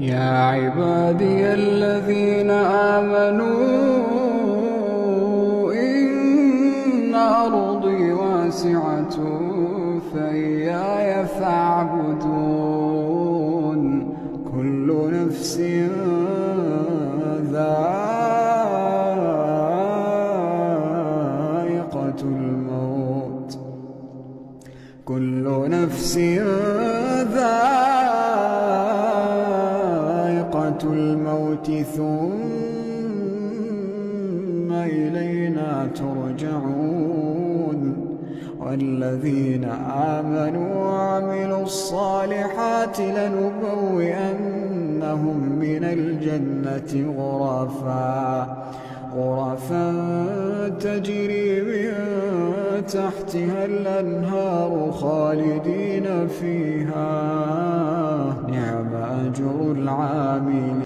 يا عبادي الذين آمنوا إن أرضي واسعة فإياي فاعبدون. كل نفس ذائقة الموت ثم إلينا ترجعون. والذين آمنوا وعملوا الصالحات لنبوئنهم من الجنة غرفا تجري من تحتها الأنهار خالدين فيها. نعم أجر العاملين.